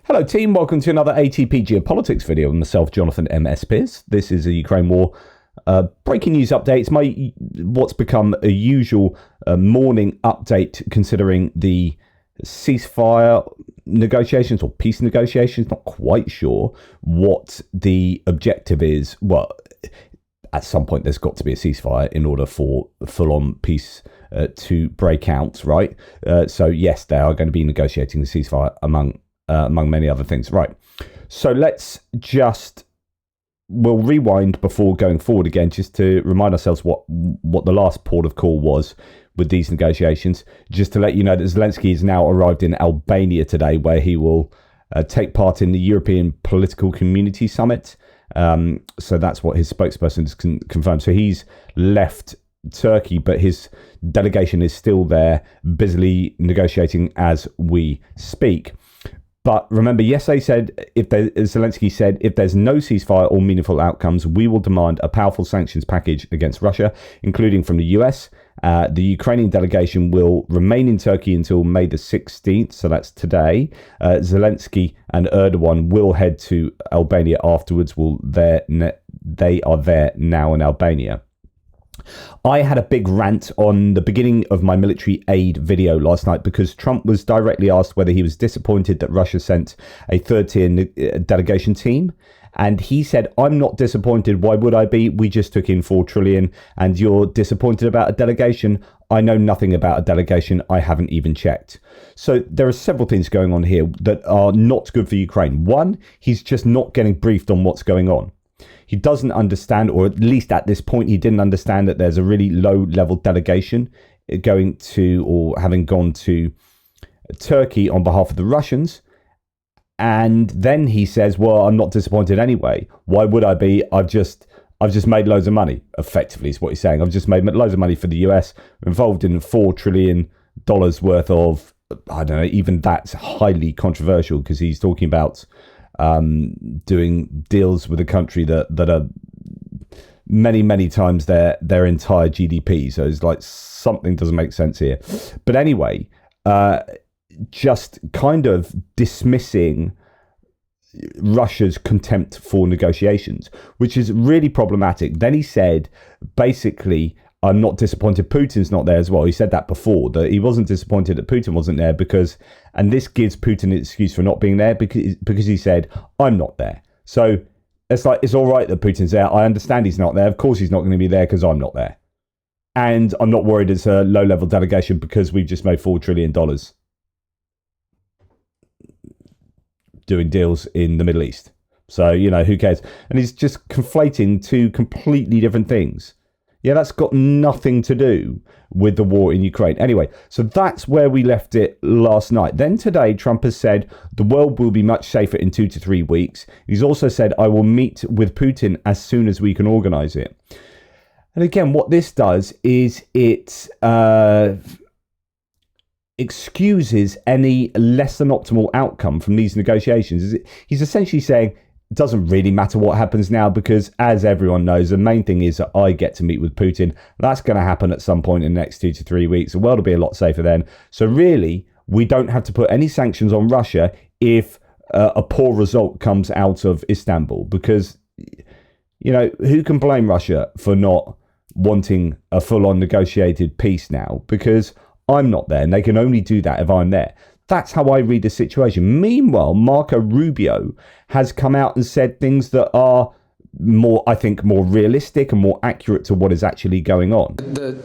Hello team, welcome to another ATP Geopolitics video with myself, Jonathan M.S. Pearce. This is a Ukraine war breaking news update. It's what's become a usual morning update considering the ceasefire negotiations or peace negotiations. Not quite sure what the objective is. Well, at some point there's got to be a ceasefire in order for full-on peace to break out, right? So yes, they are going to be negotiating the ceasefire among many other things. Right. So we'll rewind before going forward again, just to remind ourselves what the last port of call was with these negotiations. Just to let you know that Zelensky has now arrived in Albania today, where he will take part in the European Political Community Summit. So that's what his spokesperson has confirmed. So he's left Turkey, but his delegation is still there, busily negotiating as we speak. But remember, yesterday Zelensky said, if there's no ceasefire or meaningful outcomes, we will demand a powerful sanctions package against Russia, including from the US. The Ukrainian delegation will remain in Turkey until May the 16th, so that's today. Zelensky and Erdogan will head to Albania afterwards. They are there now in Albania. I had a big rant on the beginning of my military aid video last night because Trump was directly asked whether he was disappointed that Russia sent a third-tier delegation team. And he said, I'm not disappointed. Why would I be? We just took in $4 trillion and you're disappointed about a delegation. I know nothing about a delegation. I haven't even checked. So there are several things going on here that are not good for Ukraine. One, he's just not getting briefed on what's going on. He doesn't understand, or at least at this point, he didn't understand that there's a really low-level delegation going to, or having gone to Turkey on behalf of the Russians. And then he says, well, I'm not disappointed anyway. Why would I be? I've just made loads of money, effectively, is what he's saying. I've just made loads of money for the US, involved in $4 trillion worth of, I don't know, even that's highly controversial because he's talking about doing deals with a country that are many times their entire GDP. So it's like something doesn't make sense here. But anyway, just kind of dismissing Russia's contempt for negotiations, which is really problematic. Then he said, basically, I'm not disappointed Putin's not there as well. He said that before, that he wasn't disappointed that Putin wasn't there because, and this gives Putin an excuse for not being there because he said, I'm not there. So it's like, it's all right that Putin's there. I understand he's not there. Of course he's not going to be there because I'm not there. And I'm not worried it's a low-level delegation because we've just made $4 trillion doing deals in the Middle East. So, who cares? And he's just conflating two completely different things. Yeah, that's got nothing to do with the war in Ukraine. Anyway, so that's where we left it last night. Then today, Trump has said the world will be much safer in 2 to 3 weeks. He's also said, I will meet with Putin as soon as we can organize it. And again, what this does is it excuses any less than optimal outcome from these negotiations. He's essentially saying, it doesn't really matter what happens now because, as everyone knows, the main thing is that I get to meet with Putin. That's going to happen at some point in the next 2 to 3 weeks. The world will be a lot safer then. So really, we don't have to put any sanctions on Russia if a poor result comes out of Istanbul. Because, who can blame Russia for not wanting a full-on negotiated peace now? Because I'm not there, and they can only do that if I'm there. That's how I read the situation. Meanwhile, Marco Rubio has come out and said things that are more realistic and more accurate to what is actually going on. The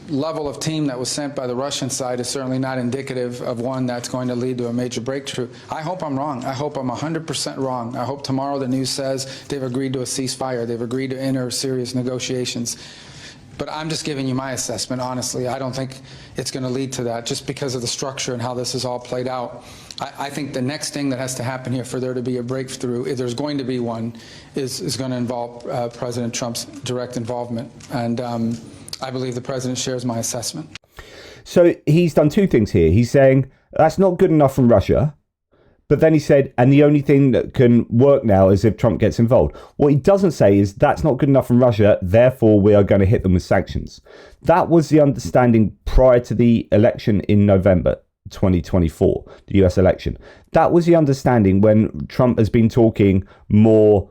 level of team that was sent by the Russian side is certainly not indicative of one that's going to lead to a major breakthrough. I hope I'm wrong. I hope I'm 100% wrong. I hope tomorrow the news says they've agreed to a ceasefire. They've agreed to enter serious negotiations. But I'm just giving you my assessment, honestly. I don't think it's going to lead to that just because of the structure and how this is all played out. I think the next thing that has to happen here for there to be a breakthrough, if there's going to be one, is going to involve President Trump's direct involvement. And I believe the president shares my assessment. So he's done two things here. He's saying that's not good enough from Russia. But then he said, and the only thing that can work now is if Trump gets involved. What he doesn't say is that's not good enough from Russia, therefore we are going to hit them with sanctions. That was the understanding prior to the election in November. 2024, the US election. That was the understanding when Trump has been talking more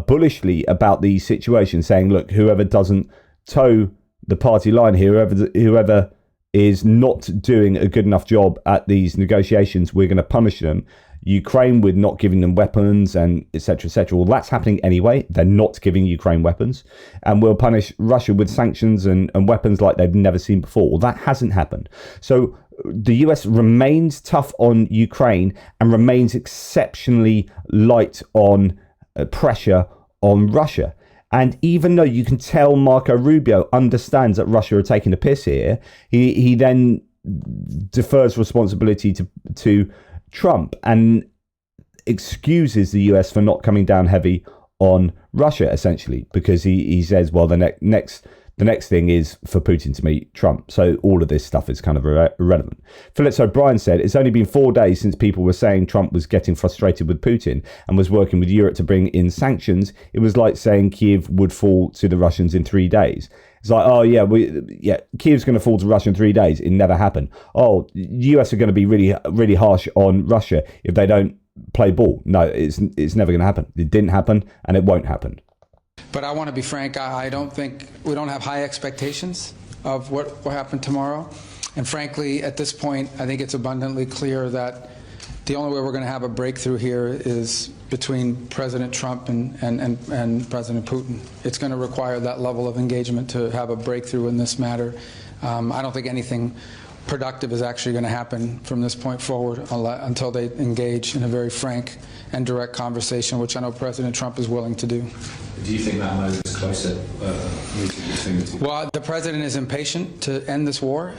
bullishly about these situations, saying, look, whoever doesn't toe the party line here, whoever is not doing a good enough job at these negotiations, we're going to punish them. Ukraine with not giving them weapons and etc. Well, that's happening anyway. They're not giving Ukraine weapons, and we'll punish Russia with sanctions and weapons like they've never seen before. Well, that hasn't happened. So the US remains tough on Ukraine and remains exceptionally light on pressure on Russia. And even though you can tell Marco Rubio understands that Russia are taking a piss here, he then defers responsibility to Trump and excuses the US for not coming down heavy on Russia, essentially, because he says, well, the next thing is for Putin to meet Trump. So all of this stuff is kind of irrelevant. Phillips O'Brien said, it's only been 4 days since people were saying Trump was getting frustrated with Putin and was working with Europe to bring in sanctions. It was like saying Kiev would fall to the Russians in 3 days. It's like, oh, yeah, Kiev's going to fall to Russia in 3 days. It never happened. Oh, US are going to be really, really harsh on Russia if they don't play ball. No, it's never going to happen. It didn't happen, and it won't happen. But I want to be frank, I don't think we don't have high expectations of what will happen tomorrow. And frankly, at this point, I think it's abundantly clear that the only way we're going to have a breakthrough here is between President Trump and President Putin. It's going to require that level of engagement to have a breakthrough in this matter. I don't think anything productive is actually going to happen from this point forward until they engage in a very frank and direct conversation, which I know President Trump is willing to do. Do you think that moment is closer meeting between the two? Well, the president is impatient to end this war.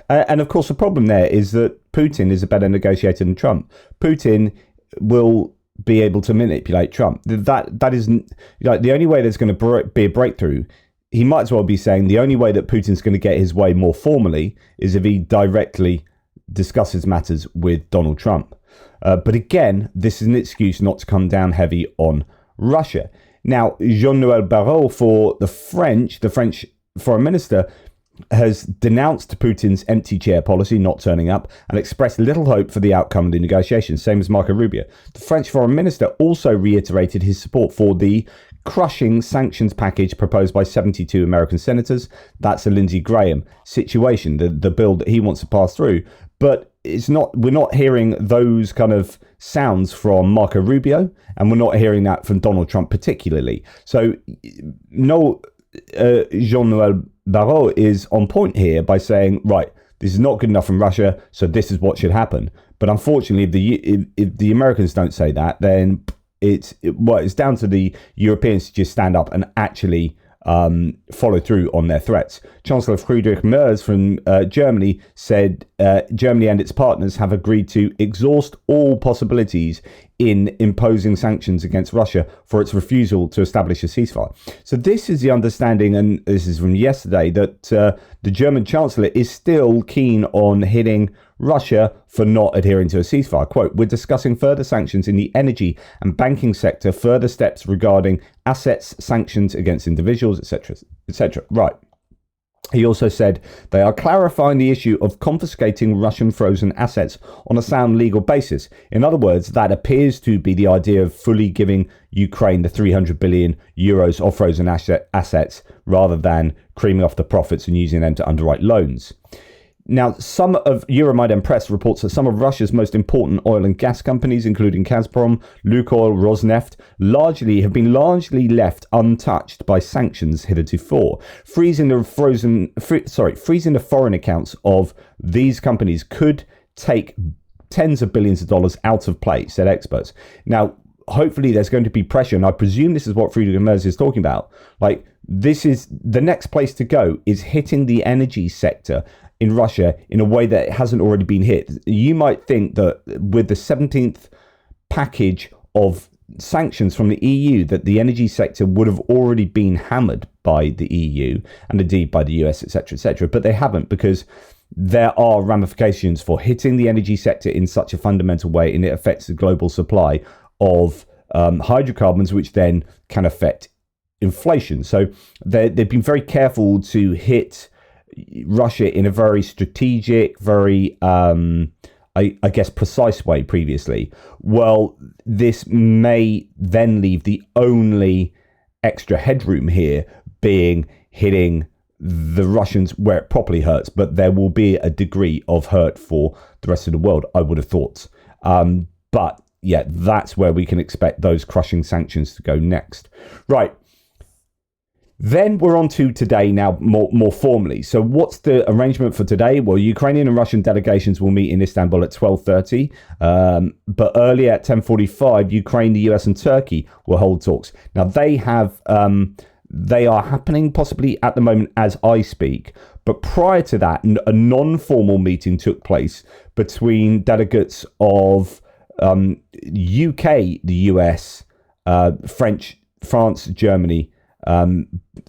And of course, the problem there is that Putin is a better negotiator than Trump. Putin will be able to manipulate Trump. That isn't like the only way there's going to be a breakthrough. He might as well be saying the only way that Putin's going to get his way more formally is if he directly discusses matters with Donald Trump. But again, this is an excuse not to come down heavy on Russia. Now, Jean-Noel Barrot for the French foreign minister, has denounced Putin's empty chair policy, not turning up, and expressed little hope for the outcome of the negotiations, same as Marco Rubio. The French foreign minister also reiterated his support for the crushing sanctions package proposed by 72 American senators. That's a Lindsey Graham situation, the bill that he wants to pass through. But we're not hearing those kind of sounds from Marco Rubio, and we're not hearing that from Donald Trump particularly. So Jean-Noel Barrot is on point here by saying, right, this is not good enough from Russia, so this is what should happen. But unfortunately, if the Americans don't say that, then it's down to the Europeans to just stand up and actually follow through on their threats. Chancellor Friedrich Merz from Germany said Germany and its partners have agreed to exhaust all possibilities in imposing sanctions against Russia for its refusal to establish a ceasefire. So this is the understanding, and this is from yesterday, that the German Chancellor is still keen on hitting Russia for not adhering to a ceasefire. Quote, we're discussing further sanctions in the energy and banking sector, further steps regarding assets, sanctions against individuals, etc., etc. Right. He also said they are clarifying the issue of confiscating Russian frozen assets on a sound legal basis. In other words, that appears to be the idea of fully giving Ukraine the 300 billion euros of frozen assets rather than creaming off the profits and using them to underwrite loans. Now, some of Euromaidan Press reports that some of Russia's most important oil and gas companies, including Gazprom, Lukoil, Rosneft, have been largely left untouched by sanctions hitherto. Freezing the foreign accounts of these companies could take tens of billions of dollars out of play, said experts. Now, hopefully there's going to be pressure, and I presume this is what Friedrich Merz is talking about. Like, this is the next place to go, is hitting the energy sector in Russia in a way that it hasn't already been hit. You might think that with the 17th package of sanctions from the EU, that the energy sector would have already been hammered by the EU and indeed by the US, etc., but they haven't, because there are ramifications for hitting the energy sector in such a fundamental way, and it affects the global supply of hydrocarbons, which then can affect inflation. So they've been very careful to hit Russia in a very strategic, very, I guess, precise way previously. Well, this may then leave the only extra headroom here being hitting the Russians where it properly hurts, but there will be a degree of hurt for the rest of the world, I would have thought. But yeah, that's where we can expect those crushing sanctions to go next. Right. Then we're on to today now, more formally. So what's the arrangement for today? Well, Ukrainian and Russian delegations will meet in Istanbul at 12:30. But earlier at 10:45, Ukraine, the US and Turkey will hold talks. Now they are happening possibly at the moment as I speak. But prior to that, a non-formal meeting took place between delegates of UK, the US, France, Germany.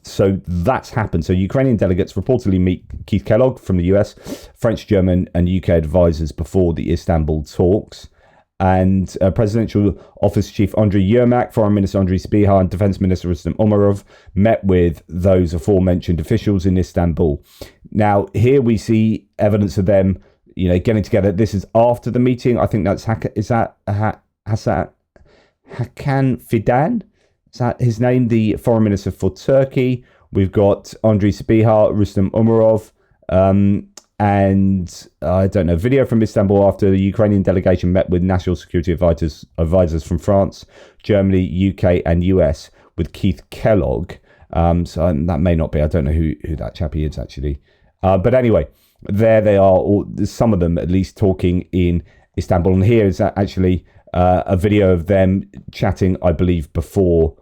So that's happened. So Ukrainian delegates reportedly meet Keith Kellogg from the US, French, German and UK advisors before the Istanbul talks. And Presidential Office Chief Andriy Yermak, Foreign Minister Andriy Sybiha and Defense Minister Rustem Umerov met with those aforementioned officials in Istanbul. Now, here we see evidence of them, getting together. This is after the meeting. I think that's Hakan Fidan? Is that his name? The Foreign Minister for Turkey. We've got Andriy Sybiha, Rustem Umerov, and I don't know, video from Istanbul after the Ukrainian delegation met with national security advisors from France, Germany, UK and US with Keith Kellogg. So that may not be, I don't know who that chappie is actually. But anyway, there they are, some of them at least talking in Istanbul. And here is actually a video of them chatting, I believe, before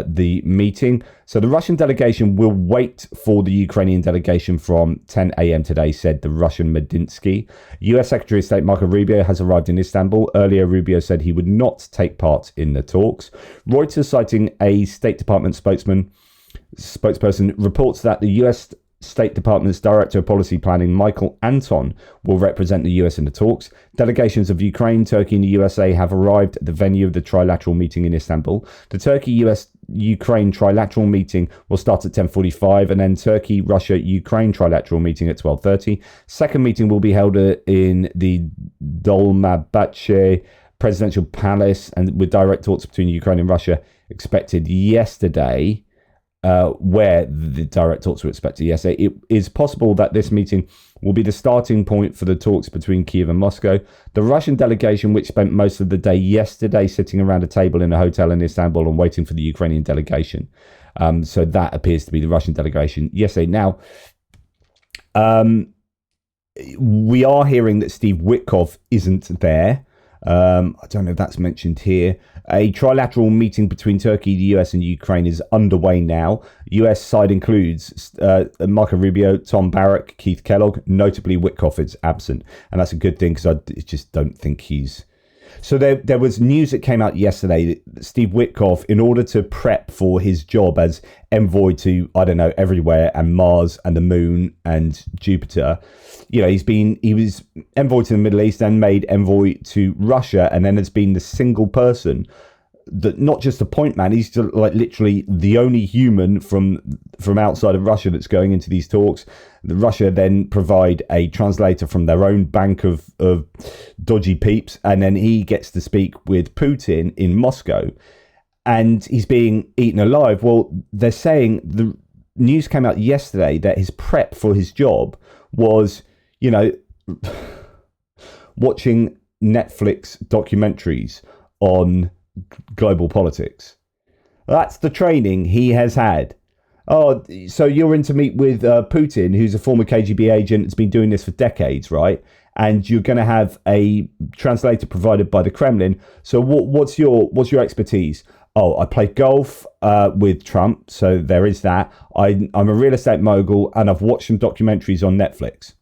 the meeting. So the Russian delegation will wait for the Ukrainian delegation from 10 a.m. today, said the Russian Medinsky. US Secretary of State Marco Rubio has arrived in Istanbul. Earlier, Rubio said he would not take part in the talks. Reuters, citing a State Department spokesperson, reports that the US State Department's Director of Policy Planning, Michael Anton, will represent the US in the talks. Delegations of Ukraine, Turkey and the USA have arrived at the venue of the trilateral meeting in Istanbul. The Turkey-US-Ukraine trilateral meeting will start at 10:45 and then Turkey-Russia-Ukraine trilateral meeting at 12:30. Second meeting will be held in the Dolmabahce Presidential Palace and with direct talks between Ukraine and Russia expected yesterday. Where the direct talks were expected yesterday. It is possible that this meeting will be the starting point for the talks between Kiev and Moscow. The Russian delegation, which spent most of the day yesterday sitting around a table in a hotel in Istanbul and waiting for the Ukrainian delegation. So that appears to be the Russian delegation yesterday. Now, we are hearing that Steve Wickoff isn't there. I don't know if that's mentioned here. A trilateral meeting between Turkey, the US and Ukraine is underway now. US side includes Marco Rubio, Tom Barrack, Keith Kellogg. Notably, Wickoff is absent. And that's a good thing because I just don't think he's... So there was news that came out yesterday that Steve Wickoff, in order to prep for his job as envoy to, I don't know, everywhere and Mars and the moon and Jupiter, he was envoy to the Middle East and made envoy to Russia, and then has been the single person that, not just a point man, he's like literally the only human from outside of Russia that's going into these talks. Russia then provide a translator from their own bank of dodgy peeps, and then he gets to speak with Putin in Moscow, and he's being eaten alive. Well, they're saying, the news came out yesterday that his prep for his job was, watching Netflix documentaries on global politics. That's the training he has had. Oh, so you're in to meet with Putin, who's a former KGB agent, has been doing this for decades, right? And you're going to have a translator provided by the Kremlin. So what's your expertise? Oh, I play golf with Trump, so there is that. I'm a real estate mogul, and I've watched some documentaries on Netflix.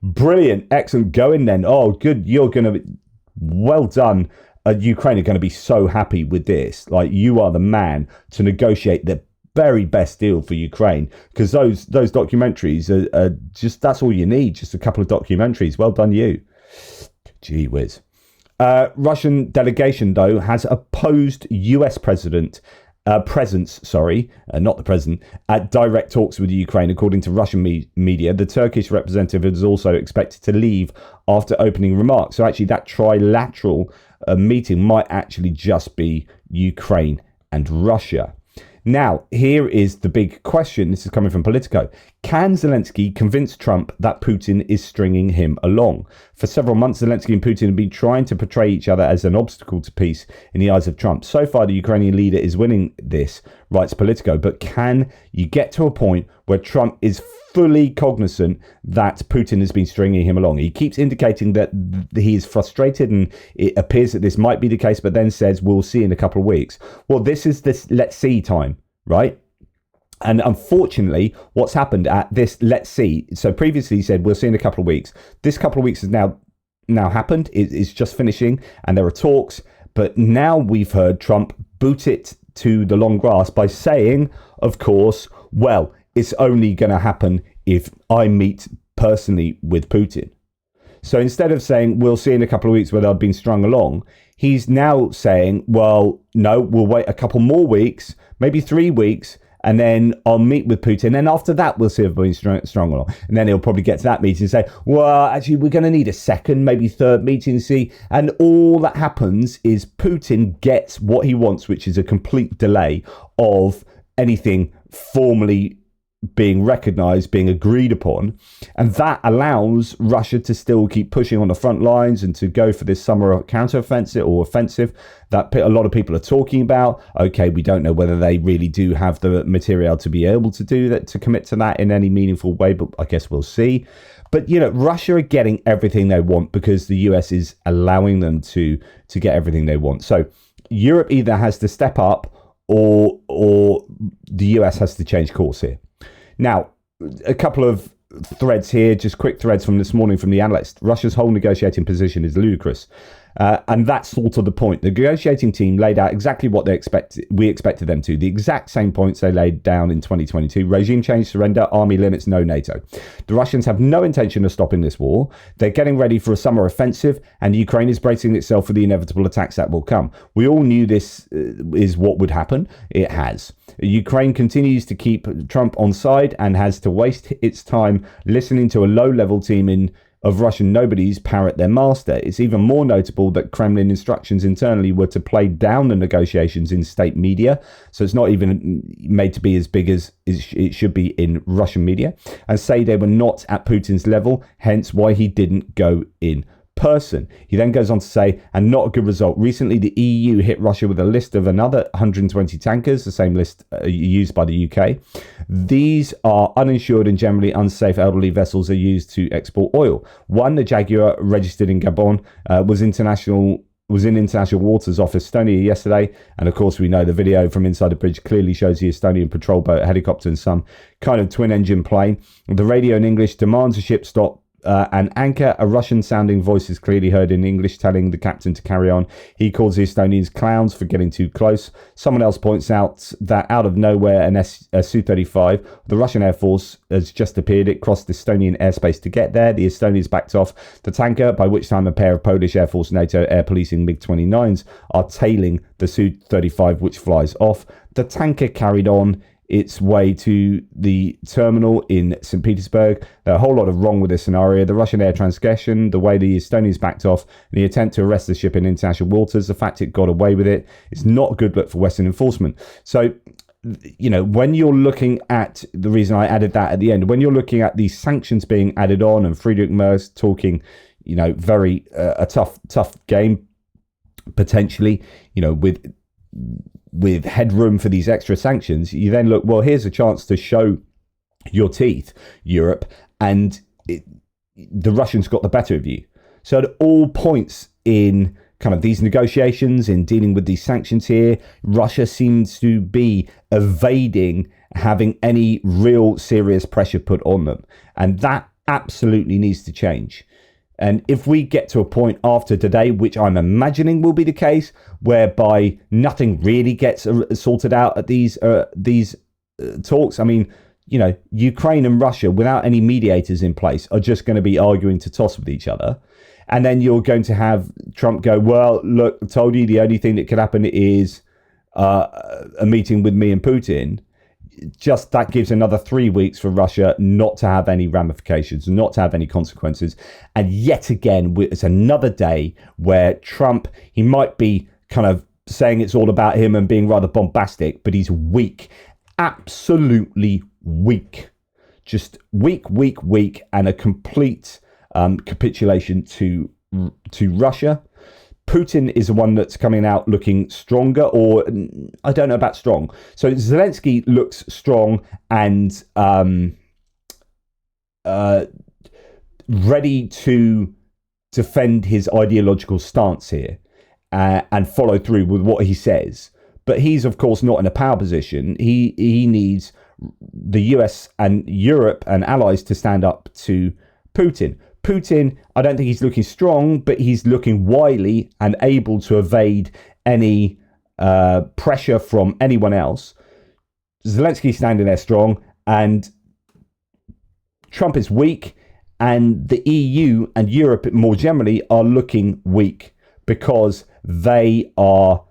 Brilliant, excellent, go in then. Oh, good, you're going to be well done. Ukraine are going to be so happy with this. Like, you are the man to negotiate the very best deal for Ukraine, because those documentaries are just, that's all you need, just a couple of documentaries. Well done, you. Gee whiz. Russian delegation, though, has opposed US President presence, not the president, at direct talks with Ukraine, according to Russian media. The Turkish representative is also expected to leave after opening remarks. So actually that trilateral meeting might actually just be Ukraine and Russia. Now, here is the big question. This is coming from Politico. Can Zelensky convince Trump that Putin is stringing him along? For several months, Zelensky and Putin have been trying to portray each other as an obstacle to peace in the eyes of Trump. So far, the Ukrainian leader is winning this, writes Politico. But can you get to a point where Trump is fully cognizant that Putin has been stringing him along? He keeps indicating that he is frustrated, and it appears that this might be the case, but then says, we'll see in a couple of weeks. Well, this is this let's see time, right? And unfortunately, what's happened at this let's see, so previously he said, we'll see in a couple of weeks. This couple of weeks has now happened. It's just finishing, and there are talks. But now we've heard Trump boot it to the long grass by saying, of course, well, it's only going to happen if I meet personally with Putin. So instead of saying, we'll see in a couple of weeks whether I've been strung along, he's now saying, well, no, we'll wait a couple more weeks, maybe 3 weeks, and then I'll meet with Putin. And after that, we'll see if I've been strung along. And then he'll probably get to that meeting and say, well, actually, we're going to need a second, maybe third meeting, see. And all that happens is Putin gets what he wants, which is a complete delay of anything formally being recognized, being agreed upon. And that allows Russia to still keep pushing on the front lines and to go for this summer counteroffensive or offensive that a lot of people are talking about. Okay, we don't know whether they really do have the material to be able to do that, to commit to that in any meaningful way, but I guess we'll see. But, you know, Russia are getting everything they want because the US is allowing them to get everything they want. So Europe either has to step up or the US has to change course here. Now, a couple of threads here, just quick threads from this morning from the analyst. Russia's whole negotiating position is ludicrous. And that's sort of the point. The negotiating team laid out exactly what we expected them to. The exact same points they laid down in 2022. Regime change, surrender, army limits, no NATO. The Russians have no intention of stopping this war. They're getting ready for a summer offensive, and Ukraine is bracing itself for the inevitable attacks that will come. We all knew this is what would happen. It has. Ukraine continues to keep Trump on side and has to waste its time listening to a low-level team of Russian nobodies parrot their master. It's even more notable that Kremlin instructions internally were to play down the negotiations in state media. So it's not even made to be as big as it should be in Russian media, and say they were not at Putin's level, hence why he didn't go in person. He then goes on to say, and not a good result. Recently, the EU hit Russia with a list of another 120 tankers, the same list used by the UK. These are uninsured and generally unsafe elderly vessels are used to export oil. One, the Jaguar, registered in Gabon, was in international waters off Estonia yesterday. And of course, we know the video from inside the bridge clearly shows the Estonian patrol boat, helicopter, and some kind of twin engine plane. The radio in English demands a ship stop and anchor. A Russian-sounding voice is clearly heard in English telling the captain to carry on. He calls the Estonians clowns for getting too close. Someone else points out that out of nowhere, a Su-35, the Russian Air Force, has just appeared. It crossed Estonian airspace to get there. The Estonians backed off the tanker, by which time a pair of Polish Air Force NATO air policing MiG-29s are tailing the Su-35, which flies off. The tanker carried on its way to the terminal in St. Petersburg. There are a whole lot of wrong with this scenario. The Russian air transgression, the way the Estonians backed off, and the attempt to arrest the ship in international waters, the fact it got away with it, it's not a good look for Western enforcement. So, you know, when you're looking at, the reason I added that at the end, when you're looking at these sanctions being added on and Friedrich Merz talking, you know, very a tough game, potentially, you know, with headroom for these extra sanctions, you then look, well, here's a chance to show your teeth, Europe, and the Russians got the better of you. So at all points in kind of these negotiations, in dealing with these sanctions here, Russia seems to be evading having any real serious pressure put on them. And that absolutely needs to change. And if we get to a point after today, which I'm imagining will be the case, whereby nothing really gets sorted out at these talks, I mean, you know, Ukraine and Russia, without any mediators in place, are just going to be arguing to toss with each other. And then you're going to have Trump go, well, look, I told you the only thing that could happen is a meeting with me and Putin, just that gives another 3 weeks for Russia not to have any ramifications, not to have any consequences. And yet again, it's another day where Trump, he might be kind of saying it's all about him and being rather bombastic, but he's weak, absolutely weak, just weak, and a complete capitulation to Russia. Putin is the one that's coming out looking stronger, or I don't know about strong. So Zelensky looks strong and ready to defend his ideological stance here and follow through with what he says. But he's, of course, not in a power position. He needs the US and Europe and allies to stand up to Putin. Putin, I don't think he's looking strong, but he's looking wily and able to evade any pressure from anyone else. Zelensky's standing there strong, and Trump is weak, and the EU and Europe more generally are looking weak because they are,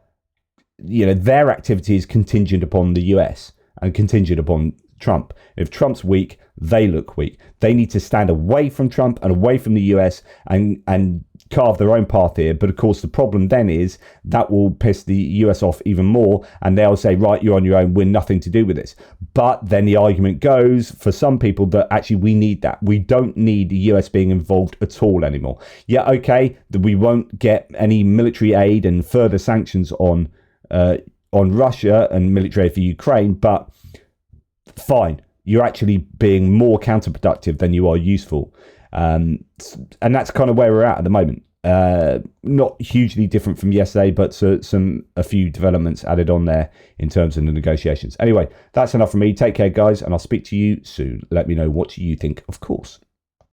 their activity is contingent upon the US and contingent upon Trump. If Trump's weak, they look weak. They need to stand away from Trump and away from the US and carve their own path here. But of course, the problem then is that will piss the US off even more, and they'll say, right, you're on your own, we're nothing to do with this. But then the argument goes for some people that actually we need that. We don't need the US being involved at all anymore. Yeah, okay, that we won't get any military aid and further sanctions on Russia and military aid for Ukraine, but fine, you're actually being more counterproductive than you are useful. And that's kind of where we're at the moment. Not hugely different from yesterday, but a few developments added on there in terms of the negotiations. Anyway, that's enough from me. Take care, guys, and I'll speak to you soon. Let me know what you think, of course.